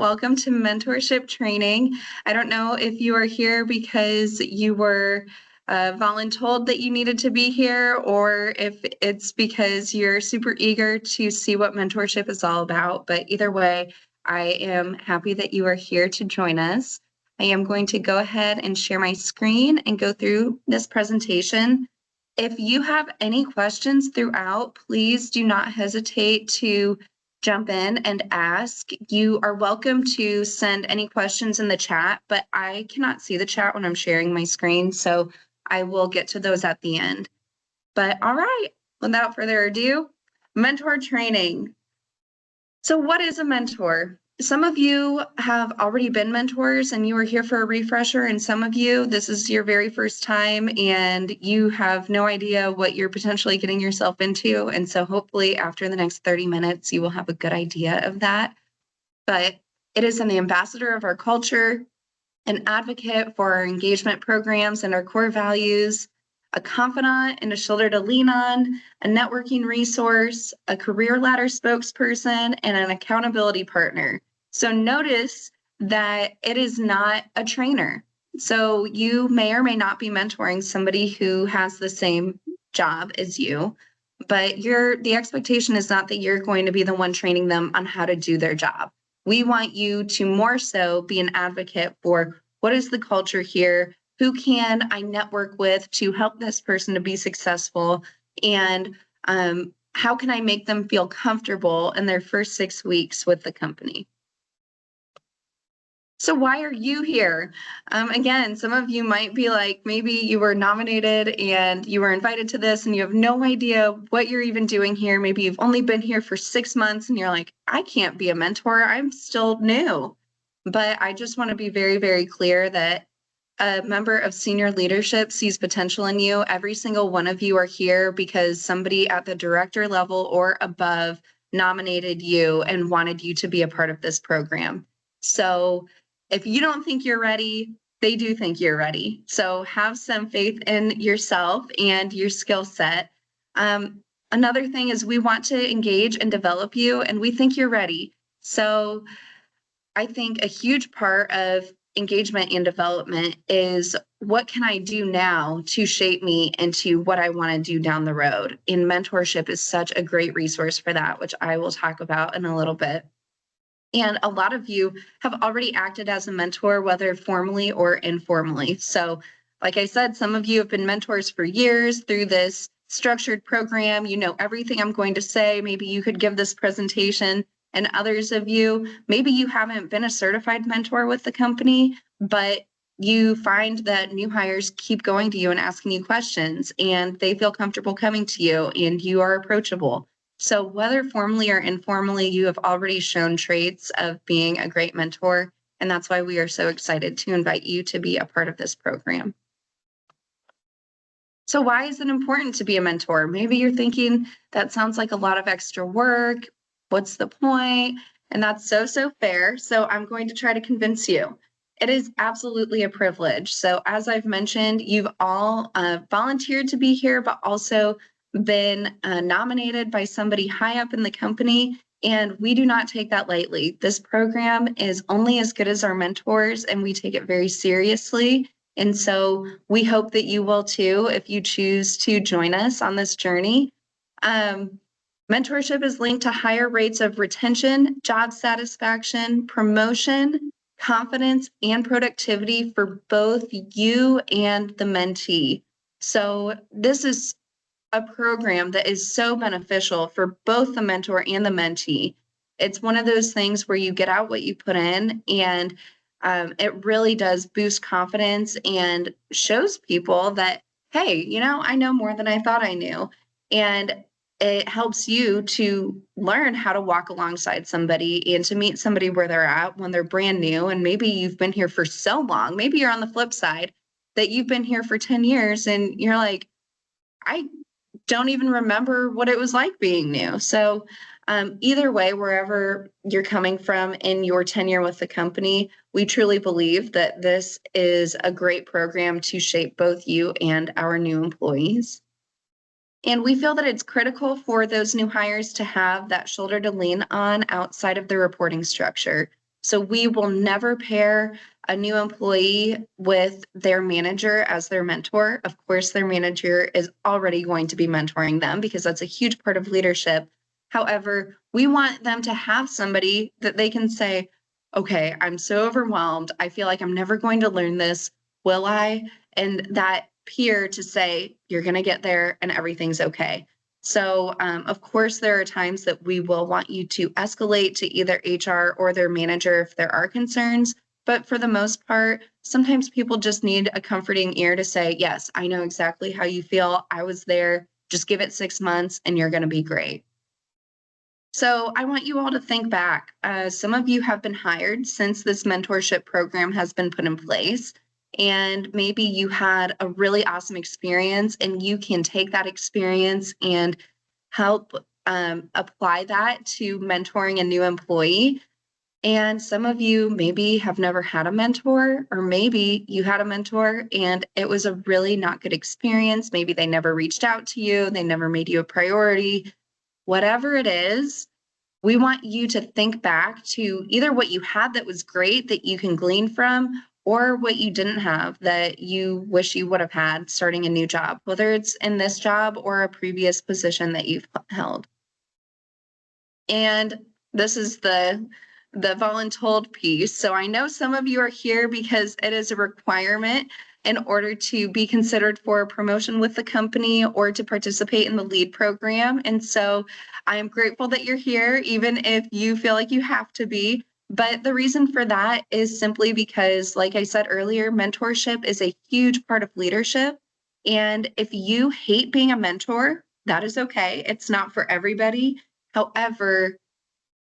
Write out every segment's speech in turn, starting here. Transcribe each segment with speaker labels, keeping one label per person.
Speaker 1: Welcome to mentorship training. I don't know if you are here because you were voluntold that you needed to be here, or if it's because you're super eager to see what mentorship is all about. But either way, I am happy that you are here to join us. I am going to go ahead and share my screen and go through this presentation. If you have any questions throughout, please do not hesitate to jump in and ask. You are welcome to send any questions in the chat, but I cannot see the chat when I'm sharing my screen, so I will get to those at the end. But all right, without further ado, mentor training. So what is a mentor? Some of you have already been mentors and you are here for a refresher, and some of you, this is your very first time and you have no idea what you're potentially getting yourself into. And so hopefully after the next 30 minutes, you will have a good idea of that. But it is an ambassador of our culture, an advocate for our engagement programs and our core values, a confidant and a shoulder to lean on, a networking resource, a career ladder spokesperson, and an accountability partner. So notice that it is not a trainer. So you may or may not be mentoring somebody who has the same job as you, but the expectation is not that you're going to be the one training them on how to do their job. We want you to more so be an advocate for what is the culture here, who can I network with to help this person to be successful, and how can I make them feel comfortable in their first 6 weeks with the company. So why are you here? Again, some of you might be like, maybe you were nominated and you were invited to this and you have no idea what you're even doing here. Maybe you've only been here for 6 months and you're like, I can't be a mentor. I'm still new. But I just want to be very, very clear that a member of senior leadership sees potential in you. Every single one of you are here because somebody at the director level or above nominated you and wanted you to be a part of this program. So if you don't think you're ready, they do think you're ready. So have some faith in yourself and your skill set. Another thing is we want to engage and develop you, and we think you're ready. So I think a huge part of engagement and development is what can I do now to shape me into what I want to do down the road? And mentorship is such a great resource for that, which I will talk about in a little bit. And a lot of you have already acted as a mentor, whether formally or informally. So like I said, some of you have been mentors for years through this structured program. You know everything I'm going to say. Maybe you could give this presentation. And others of you, maybe you haven't been a certified mentor with the company, but you find that new hires keep going to you and asking you questions, and they feel comfortable coming to you, and you are approachable. So whether formally or informally, you have already shown traits of being a great mentor, and that's why we are so excited to invite you to be a part of this program. So why is it important to be a mentor? Maybe you're thinking that sounds like a lot of extra work. What's the point? And that's so fair. So I'm going to try to convince you. It is absolutely a privilege. So as I've mentioned, you've all volunteered to be here, but also been nominated by somebody high up in the company. And we do not take that lightly. This program is only as good as our mentors, and we take it very seriously. And so we hope that you will too, if you choose to join us on this journey. Mentorship is linked to higher rates of retention, job satisfaction, promotion, confidence, and productivity for both you and the mentee. So this is a program that is so beneficial for both the mentor and the mentee. It's one of those things where you get out what you put in, and it really does boost confidence and shows people that, hey, you know, I know more than I thought I knew. And it helps you to learn how to walk alongside somebody and to meet somebody where they're at when they're brand new. And maybe you've been here for so long. Maybe you're on the flip side that you've been here for 10 years and you're like, I don't even remember what it was like being new. So either way, wherever you're coming from in your tenure with the company, we truly believe that this is a great program to shape both you and our new employees. And we feel that it's critical for those new hires to have that shoulder to lean on outside of the reporting structure. So we will never pair a new employee with their manager as their mentor. Of course, their manager is already going to be mentoring them because that's a huge part of leadership. However, we want them to have somebody that they can say, okay, I'm so overwhelmed. I feel like I'm never going to learn this. Will I? And that peer to say, you're going to get there and everything's okay. So, of course, there are times that we will want you to escalate to either HR or their manager if there are concerns. But for the most part, sometimes people just need a comforting ear to say, yes, I know exactly how you feel. I was there. Just give it 6 months and you're going to be great. So I want you all to think back. Some of you have been hired since this mentorship program has been put in place. And maybe you had a really awesome experience and you can take that experience and help apply that to mentoring a new employee. And some of you maybe have never had a mentor, or maybe you had a mentor and it was a really not good experience. Maybe they never reached out to you, they never made you a priority. Whatever it is, we want you to think back to either what you had that was great that you can glean from, or what you didn't have that you wish you would have had starting a new job, whether it's in this job or a previous position that you've held. And this is the voluntold piece. So I know some of you are here because it is a requirement in order to be considered for a promotion with the company or to participate in the LEAD program. And so I am grateful that you're here, even if you feel like you have to be. But the reason for that is simply because, like I said earlier, mentorship is a huge part of leadership. And if you hate being a mentor, that is okay. It's not for everybody. However,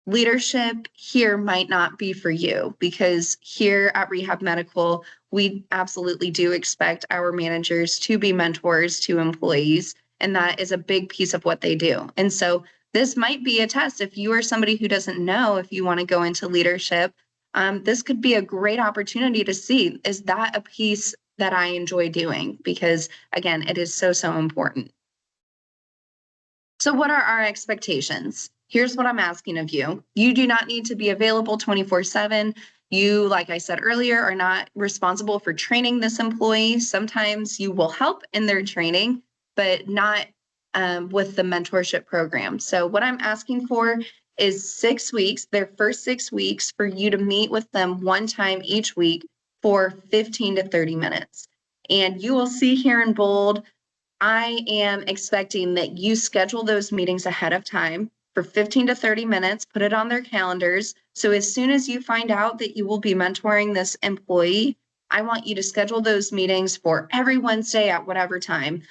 Speaker 1: leadership here might not be for you, because here at Rehab Medical, we absolutely do expect our managers to be mentors to employees, and that is a big piece of what they do. And so this might be a test. If you are somebody who doesn't know if you want to go into leadership, this could be a great opportunity to see, is that a piece that I enjoy doing? Because again, it is so, so important. So what are our expectations? Here's what I'm asking of you. You do not need to be available 24/7. You, like I said earlier, are not responsible for training this employee. Sometimes you will help in their training, but not with the mentorship program. So what I'm asking for is 6 weeks, their first 6 weeks, for you to meet with them one time each week for 15 to 30 minutes. And you will see here in bold, I am expecting that you schedule those meetings ahead of time for 15 to 30 minutes, put it on their calendars. So as soon as you find out that you will be mentoring this employee, I want you to schedule those meetings for every Wednesday at whatever time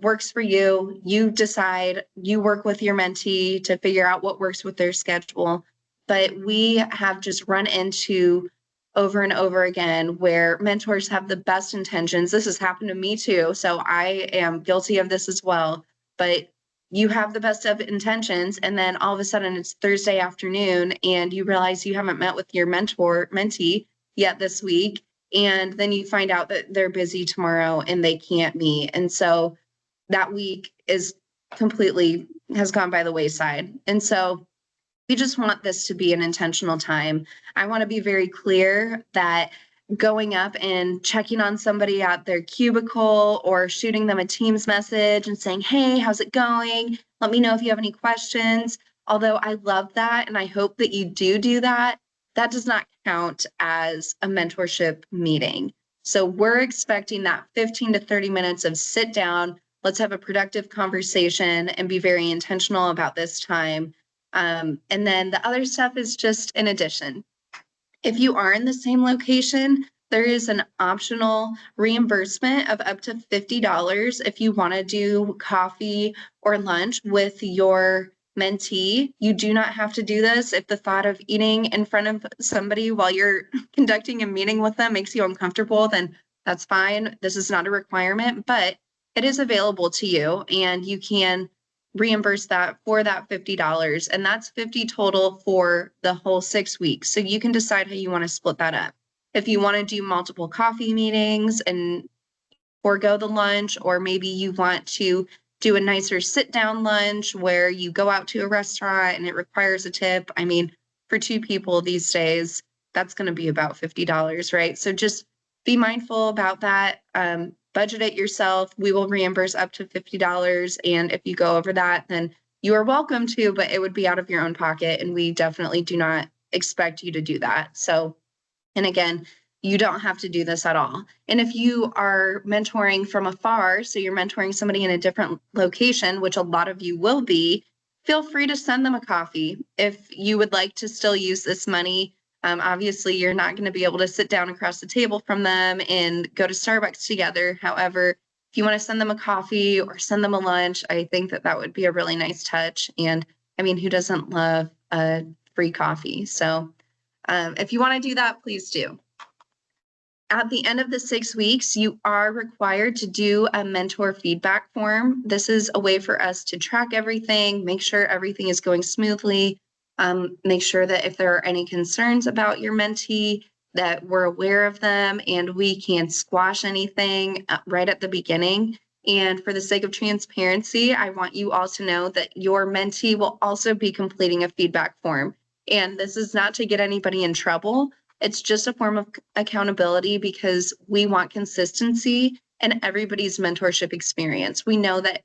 Speaker 1: works for you. You decide, you work with your mentee to figure out what works with their schedule. But we have just run into over and over again where mentors have the best intentions. This has happened to me too, so I am guilty of this as well. But you have the best of intentions, and then all of a sudden it's Thursday afternoon and you realize you haven't met with your mentee yet this week, and then you find out that they're busy tomorrow and they can't meet. And so that week is completely has gone by the wayside. And so we just want this to be an intentional time. I want to be very clear that going up and checking on somebody at their cubicle or shooting them a Teams message and saying, hey, how's it going? Let me know if you have any questions. Although I love that and I hope that you do that, that does not count as a mentorship meeting. So we're expecting that 15 to 30 minutes of sit down, let's have a productive conversation and be very intentional about this time. And then the other stuff is just in addition. If you are in the same location, there is an optional reimbursement of up to $50 if you want to do coffee or lunch with your mentee. You do not have to do this. If the thought of eating in front of somebody while you're conducting a meeting with them makes you uncomfortable, then that's fine. This is not a requirement, but it is available to you, and you can reimburse that for that $50. And that's $50 total for the whole 6 weeks. So you can decide how you want to split that up. If you want to do multiple coffee meetings and forego the lunch, or maybe you want to do a nicer sit down lunch where you go out to a restaurant and it requires a tip. I mean, for 2 people these days, that's going to be about $50, right? So just be mindful about that. Budget it yourself. We will reimburse up to $50. And if you go over that, then you are welcome to, but it would be out of your own pocket. And we definitely do not expect you to do that. So, and again, you don't have to do this at all. And if you are mentoring from afar, so you're mentoring somebody in a different location, which a lot of you will be, feel free to send them a coffee. If you would like to still use this money, obviously you're not going to be able to sit down across the table from them and go to Starbucks together. However, if you want to send them a coffee or send them a lunch, I think that that would be a really nice touch. And I mean, who doesn't love a free coffee? So if you want to do that, please do. At the end of the 6 weeks, you are required to do a mentor feedback form. This is a way for us to track everything, make sure everything is going smoothly, make sure that if there are any concerns about your mentee, that we're aware of them and we can squash anything right at the beginning. And for the sake of transparency, I want you all to know that your mentee will also be completing a feedback form. And this is not to get anybody in trouble. It's just a form of accountability because we want consistency in everybody's mentorship experience. We know that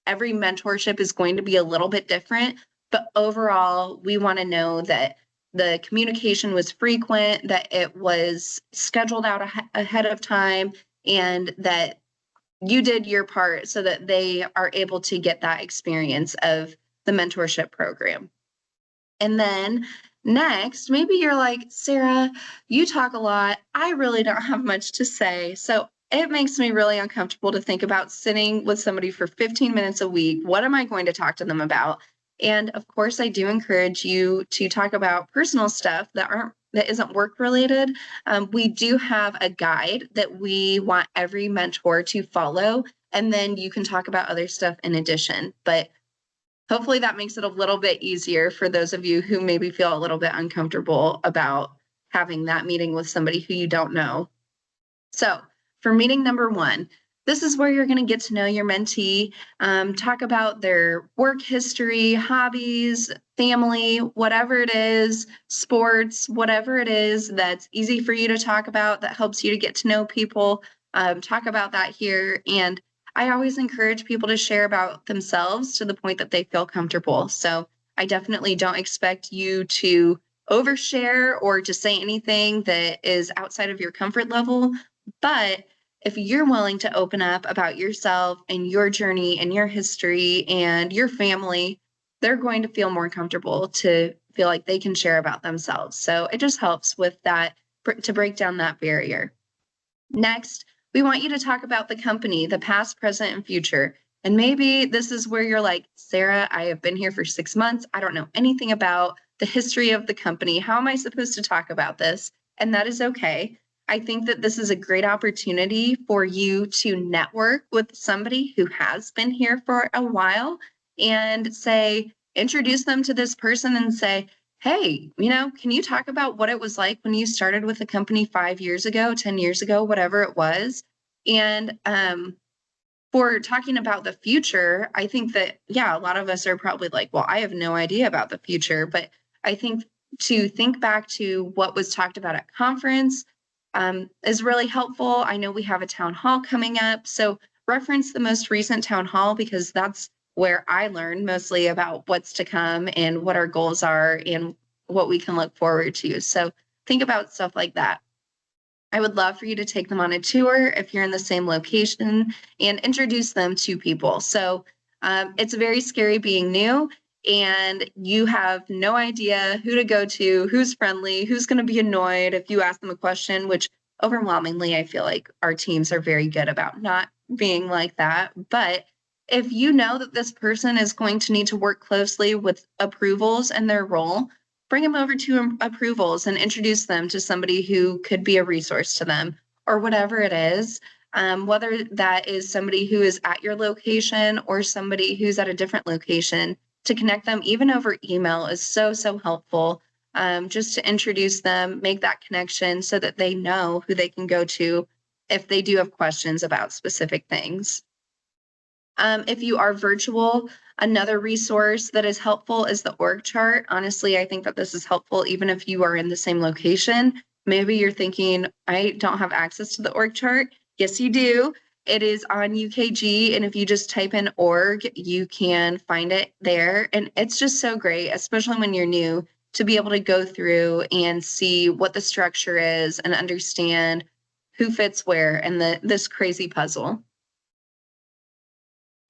Speaker 1: every mentorship is going to be a little bit different, but overall, we want to know that the communication was frequent, that it was scheduled out ahead of time, and that you did your part so that they are able to get that experience of the mentorship program. And then next, maybe you're like, Sarah, you talk a lot. I really don't have much to say. So it makes me really uncomfortable to think about sitting with somebody for 15 minutes a week. What am I going to talk to them about? And of course, I do encourage you to talk about personal stuff that isn't work related. We do have a guide that we want every mentor to follow, and then you can talk about other stuff in addition. But hopefully that makes it a little bit easier for those of you who maybe feel a little bit uncomfortable about having that meeting with somebody who you don't know. So for meeting number 1, this is where you're going to get to know your mentee, talk about their work history, hobbies, family, whatever it is, sports, whatever it is that's easy for you to talk about, that helps you to get to know people. Talk about that here. And I always encourage people to share about themselves to the point that they feel comfortable. So I definitely don't expect you to overshare or to say anything that is outside of your comfort level. But if you're willing to open up about yourself and your journey and your history and your family, they're going to feel more comfortable to feel like they can share about themselves. So it just helps with that, to break down that barrier. Next, we want you to talk about the company, the past, present, and future. And maybe this is where you're like, Sarah, I have been here for 6 months. I don't know anything about the history of the company. How am I supposed to talk about this? And that is okay. I think that this is a great opportunity for you to network with somebody who has been here for a while and introduce them to this person and say, hey, can you talk about what it was like when you started with the company 5 years ago, 10 years ago, whatever it was? And for talking about the future, I think that, a lot of us are probably like, well, I have no idea about the future. But I think to think back to what was talked about at conference is really helpful. I know we have a town hall coming up. So reference the most recent town hall because that's where I learned mostly about what's to come and what our goals are and what we can look forward to. So think about stuff like that. I would love for you to take them on a tour if you're in the same location and introduce them to people. So it's very scary being new and you have no idea who to go to, who's friendly, who's going to be annoyed if you ask them a question, which overwhelmingly, I feel like our teams are very good about not being like that. But if you know that this person is going to need to work closely with approvals in their role, bring them over to approvals and introduce them to somebody who could be a resource to them or whatever it is. Whether that is somebody who is at your location or somebody who's at a different location, to connect them even over email is so, so helpful. Just to introduce them, make that connection so that they know who they can go to if they do have questions about specific things. If you are virtual, Another resource that is helpful is the org chart. Honestly, I think that this is helpful even if you are in the same location. Maybe you're thinking, I don't have access to the org chart. Yes, you do. It is on UKG, and if you just type in org, you can find it there. And it's just so great, especially when you're new, to be able to go through and see what the structure is and understand who fits where in this crazy puzzle.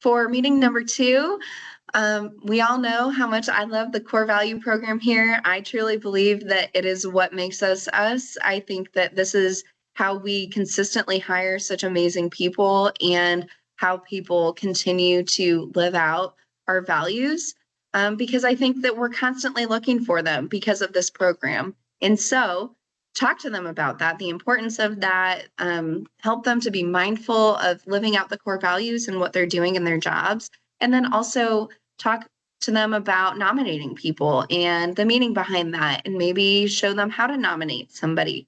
Speaker 1: For meeting number 2, we all know how much I love the core value program here. I truly believe that it is what makes us us. I think that this is how we consistently hire such amazing people and how people continue to live out our values, because I think that we're constantly looking for them because of this program. And so talk to them about that, the importance of that, help them to be mindful of living out the core values and what they're doing in their jobs. And then also talk to them about nominating people and the meaning behind that, and maybe show them how to nominate somebody.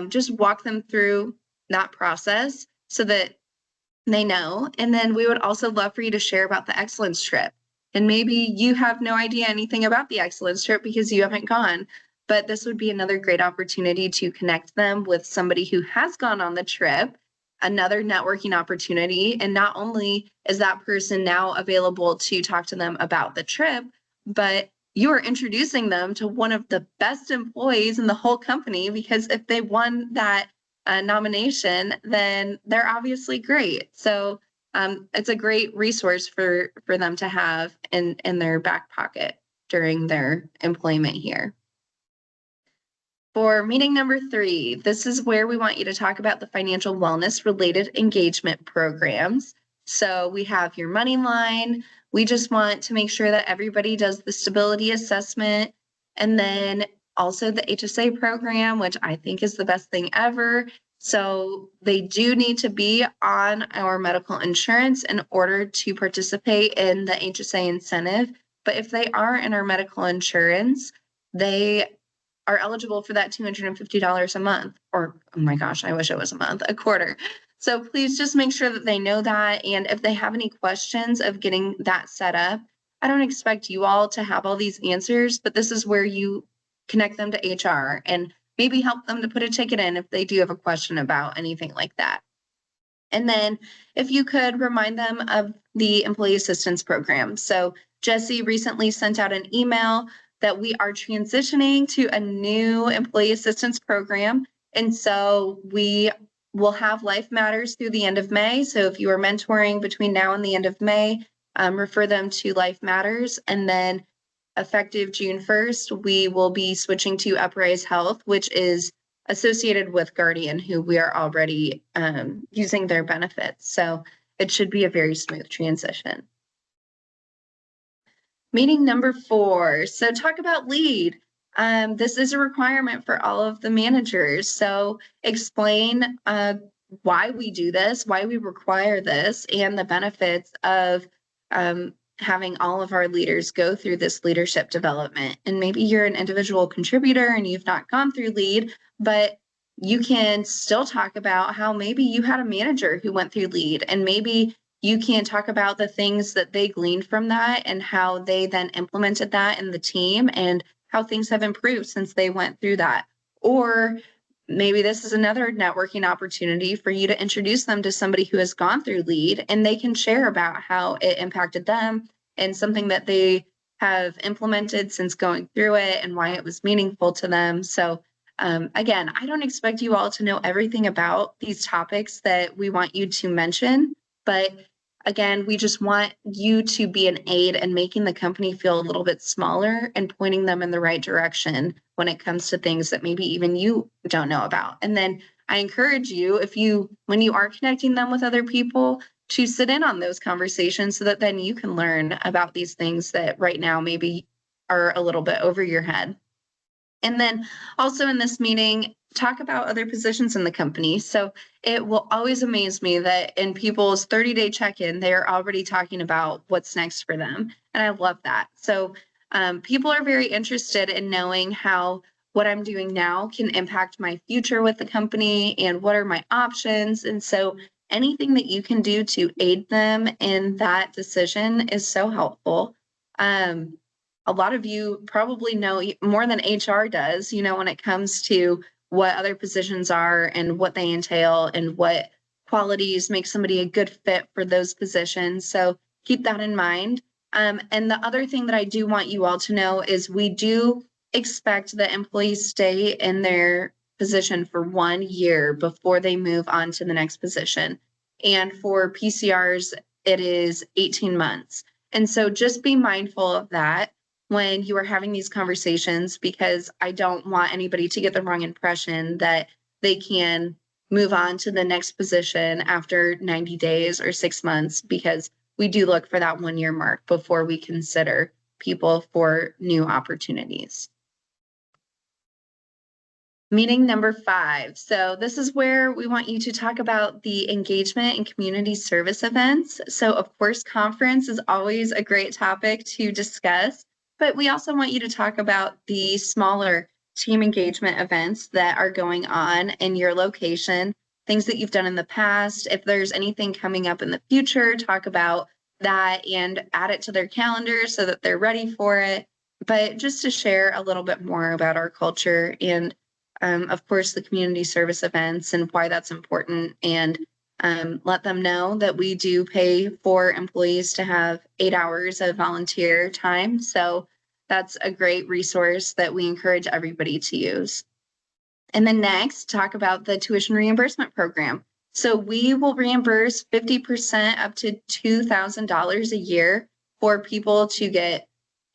Speaker 1: Just walk them through that process so that they know. And then we would also love for you to share about the excellence trip. And maybe you have no idea anything about the excellence trip because you haven't gone, but this would be another great opportunity to connect them with somebody who has gone on the trip, another networking opportunity. And not only is that person now available to talk to them about the trip, but you are introducing them to one of the best employees in the whole company, because if they won that nomination, then they're obviously great. So it's a great resource for them to have in their back pocket during their employment here. For meeting number 3, this is where we want you to talk about the financial wellness related engagement programs. So we have your money line. We just want to make sure that everybody does the stability assessment, and then also the HSA program, which I think is the best thing ever. So they do need to be on our medical insurance in order to participate in the HSA incentive. But if they are in our medical insurance, they are eligible for that $250 a month, or, oh my gosh, I wish it was a month, a quarter. So please just make sure that they know that. And if they have any questions of getting that set up, I don't expect you all to have all these answers, but this is where you connect them to HR and maybe help them to put a ticket in if they do have a question about anything like that. And then if you could remind them of the employee assistance program. So Jesse recently sent out an email that we are transitioning to a new employee assistance program. And so we will have Life Matters through the end of May. So if you are mentoring between now and the end of May, refer them to Life Matters. And then effective June 1st, we will be switching to Uprise Health, which is associated with Guardian, who we are already using their benefits. So it should be a very smooth transition. Meeting number 4. So talk about lead. This is a requirement for all of the managers. So explain why we do this, why we require this, and the benefits of having all of our leaders go through this leadership development. And maybe you're an individual contributor and you've not gone through lead, but you can still talk about how maybe you had a manager who went through lead, and maybe you can talk about the things that they gleaned from that and how they then implemented that in the team and how things have improved since they went through that. Or maybe this is another networking opportunity for you to introduce them to somebody who has gone through lead, and they can share about how it impacted them and something that they have implemented since going through it and why it was meaningful to them. So again, I don't expect you all to know everything about these topics that we want you to mention, but again, we just want you to be an aid in making the company feel a little bit smaller and pointing them in the right direction when it comes to things that maybe even you don't know about. And then I encourage you, when you are connecting them with other people, to sit in on those conversations so that then you can learn about these things that right now maybe are a little bit over your head. And then also in this meeting, talk about other positions in the company. So it will always amaze me that in people's 30-day check-in, they are already talking about what's next for them. And I love that. So people are very interested in knowing how what I'm doing now can impact my future with the company and what are my options. And so anything that you can do to aid them in that decision is so helpful. A lot of you probably know more than HR does, when it comes to what other positions are and what they entail and what qualities make somebody a good fit for those positions. So keep that in mind. And the other thing that I do want you all to know is we do expect that employees stay in their position for 1 year before they move on to the next position. And for PCRs, it is 18 months. And so just be mindful of that when you are having these conversations, because I don't want anybody to get the wrong impression that they can move on to the next position after 90 days or 6 months, because we do look for that 1 year mark before we consider people for new opportunities. Meeting number 5. So this is where we want you to talk about the engagement and community service events. So of course, conference is always a great topic to discuss, but we also want you to talk about the smaller team engagement events that are going on in your location, things that you've done in the past. If there's anything coming up in the future, talk about that and add it to their calendar so that they're ready for it. But just to share a little bit more about our culture and of course, the community service events and why that's important, and let them know that we do pay for employees to have 8 hours of volunteer time. So that's a great resource that we encourage everybody to use. And then next, talk about the tuition reimbursement program. So we will reimburse 50% up to $2,000 a year for people to get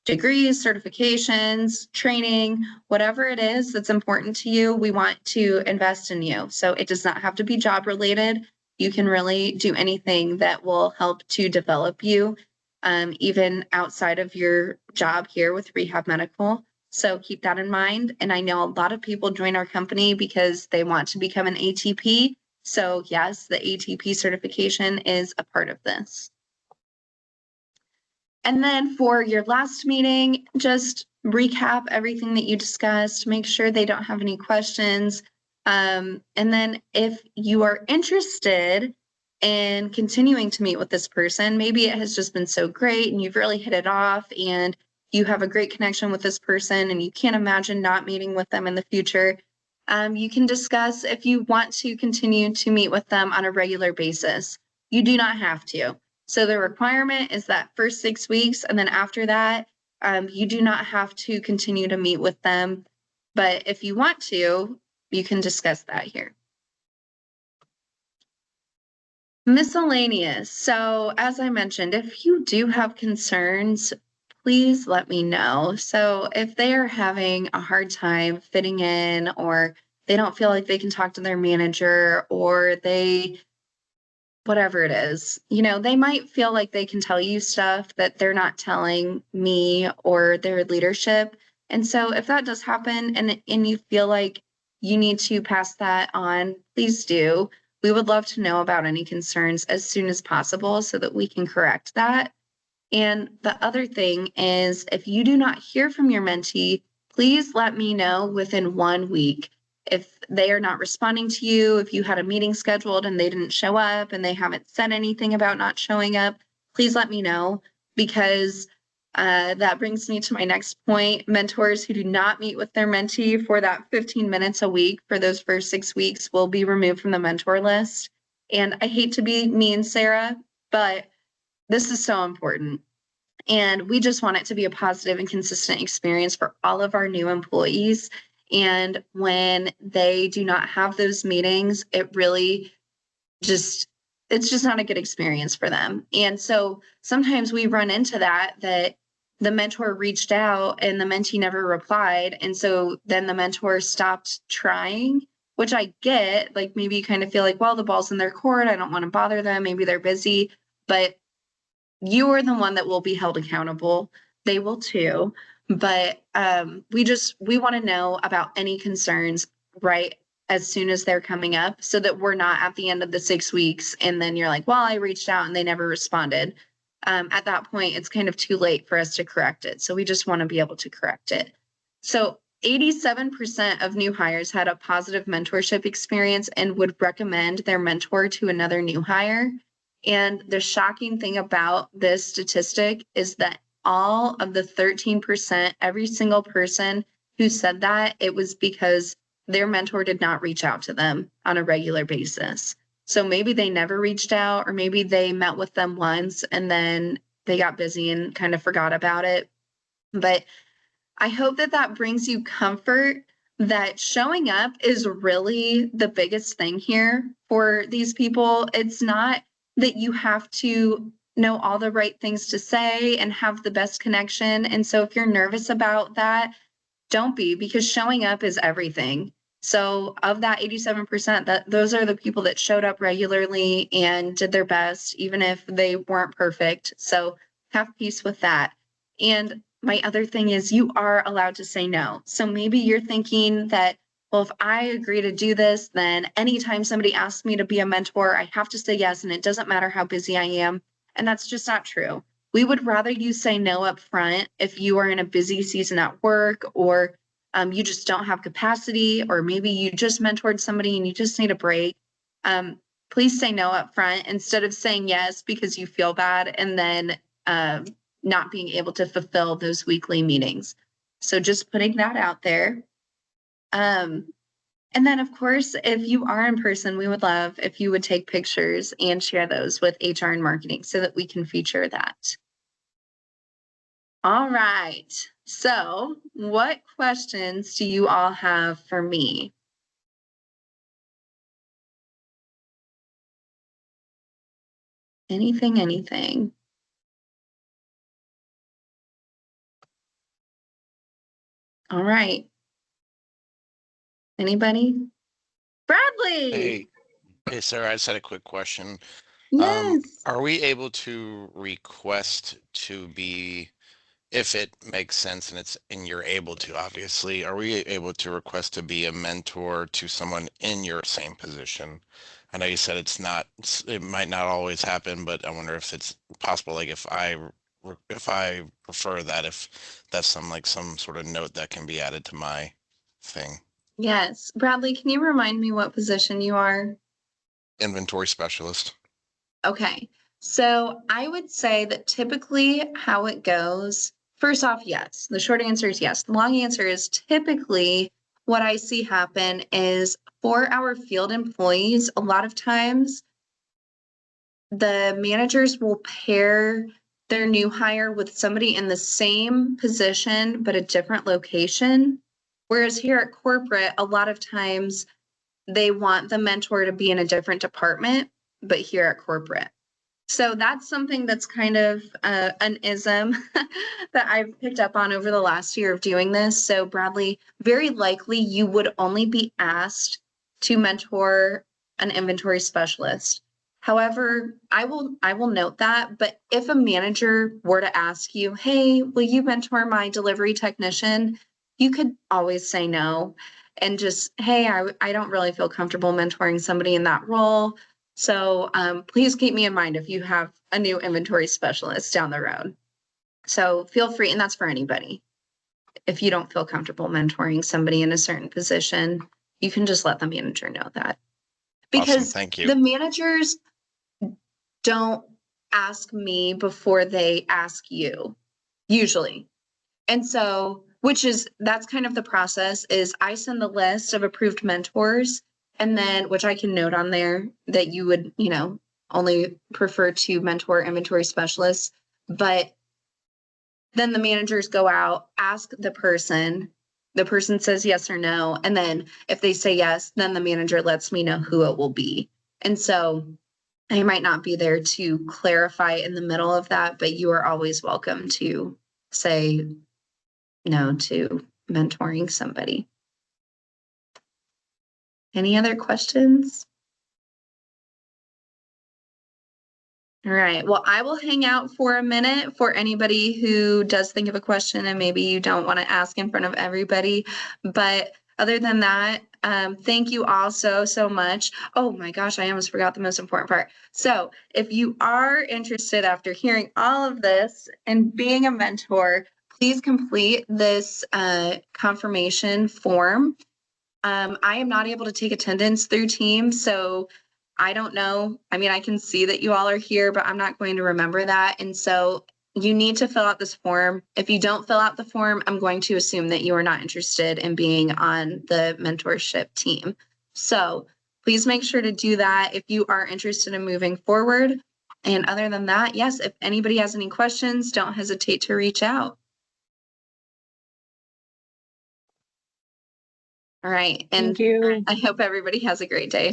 Speaker 1: degrees, certifications, training, whatever it is that's important to you, we want to invest in you. So it does not have to be job related. You can really do anything that will help to develop you, even outside of your job here with Rehab Medical. So keep that in mind. And I know a lot of people join our company because they want to become an ATP. So yes, the ATP certification is a part of this. And then for your last meeting, just recap everything that you discussed, make sure they don't have any questions. And then if you are interested in continuing to meet with this person, maybe it has just been so great and you've really hit it off and you have a great connection with this person and you can't imagine not meeting with them in the future, you can discuss if you want to continue to meet with them on a regular basis. You do not have to. So the requirement is that first 6 weeks, and then after that, you do not have to continue to meet with them. But if you want to, you can discuss that here. Miscellaneous. So as I mentioned, if you do have concerns, please let me know. So if they are having a hard time fitting in, or they don't feel like they can talk to their manager, or whatever it is, they might feel like they can tell you stuff that they're not telling me or their leadership. And so if that does happen and you feel like you need to pass that on, please do. We would love to know about any concerns as soon as possible so that we can correct that. And the other thing is, if you do not hear from your mentee, please let me know within 1 week. If they are not responding to you, if you had a meeting scheduled and they didn't show up and they haven't said anything about not showing up, please let me know, because that brings me to my next point. Mentors who do not meet with their mentee for that 15 minutes a week for those first 6 weeks will be removed from the mentor list. And I hate to be mean, Sarah, but this is so important. And we just want it to be a positive and consistent experience for all of our new employees. And when they do not have those meetings, it's just not a good experience for them. And so sometimes we run into that the mentor reached out and the mentee never replied. And so then the mentor stopped trying, which I get. Like, maybe you kind of feel like, well, the ball's in their court. I don't want to bother them. Maybe they're busy, but you are the one that will be held accountable. They will too. But we want to know about any concerns right as soon as they're coming up, so that we're not at the end of the 6 weeks and then you're like, well, I reached out and they never responded. At that point, it's kind of too late for us to correct it. So we just want to be able to correct it. So 87% of new hires had a positive mentorship experience and would recommend their mentor to another new hire. And the shocking thing about this statistic is that all of the 13%, every single person who said that, it was because their mentor did not reach out to them on a regular basis. So maybe they never reached out, or maybe they met with them once and then they got busy and kind of forgot about it. But I hope that that brings you comfort that showing up is really the biggest thing here for these people. It's not that you have to know all the right things to say and have the best connection. And so if you're nervous about that, don't be, because showing up is everything. So of that 87%, those are the people that showed up regularly and did their best, even if they weren't perfect. So have peace with that. And my other thing is you are allowed to say no. So maybe you're thinking that, well, if I agree to do this, then anytime somebody asks me to be a mentor, I have to say yes, and it doesn't matter how busy I am. And that's just not true. We would rather you say no up front if you are in a busy season at work, or you just don't have capacity, or maybe you just mentored somebody and you just need a break. Please say no up front instead of saying yes because you feel bad and then not being able to fulfill those weekly meetings. So just putting that out there. And then, of course, if you are in person, we would love if you would take pictures and share those with HR and marketing so that we can feature that. All right. So what questions do you all have for me? Anything. All right. Anybody? Bradley.
Speaker 2: Hey, Sarah, I just had a quick question.
Speaker 1: Yes.
Speaker 2: Are we able to request to be, if it makes sense and you're able to, obviously, are we able to request to be a mentor to someone in your same position? I know you said it might not always happen, but I wonder if it's possible, like if I prefer that, if that's some sort of note that can be added to my thing.
Speaker 1: Yes. Bradley, can you remind me what position you are?
Speaker 2: Inventory specialist.
Speaker 1: Okay. So I would say that typically how it goes, first off, yes. The short answer is yes. The long answer is typically what I see happen is for our field employees, a lot of times the managers will pair their new hire with somebody in the same position but a different location. Whereas here at corporate, a lot of times they want the mentor to be in a different department, but here at corporate. So that's something that's kind of an ism that I've picked up on over the last year of doing this. So Bradley, very likely you would only be asked to mentor an inventory specialist. However, I will note that, but if a manager were to ask you, hey, will you mentor my delivery technician? You could always say no and just, hey, I don't really feel comfortable mentoring somebody in that role. So please keep me in mind if you have a new inventory specialist down the road. So feel free, and that's for anybody. If you don't feel comfortable mentoring somebody in a certain position, you can just let the manager know that. Because
Speaker 2: Awesome, thank you.
Speaker 1: the managers don't ask me before they ask you, usually. And so, that's kind of the process is I send the list of approved mentors, and then, which I can note on there that you would, only prefer to mentor inventory specialists, but then the managers go out, ask the person says yes or no. And then if they say yes, then the manager lets me know who it will be. And so I might not be there to clarify in the middle of that, but you are always welcome to say no to mentoring somebody. Any other questions? All right. Well, I will hang out for a minute for anybody who does think of a question and maybe you don't want to ask in front of everybody. But other than that, thank you all so much. Oh my gosh, I almost forgot the most important part. So if you are interested after hearing all of this and being a mentor, please complete this confirmation form. I am not able to take attendance through Teams, so I don't know. I mean, I can see that you all are here, but I'm not going to remember that. And so you need to fill out this form. If you don't fill out the form, I'm going to assume that you are not interested in being on the mentorship team. So please make sure to do that if you are interested in moving forward. And other than that, yes, if anybody has any questions, don't hesitate to reach out. All right. And
Speaker 3: Thank you.
Speaker 1: I hope everybody has a great day.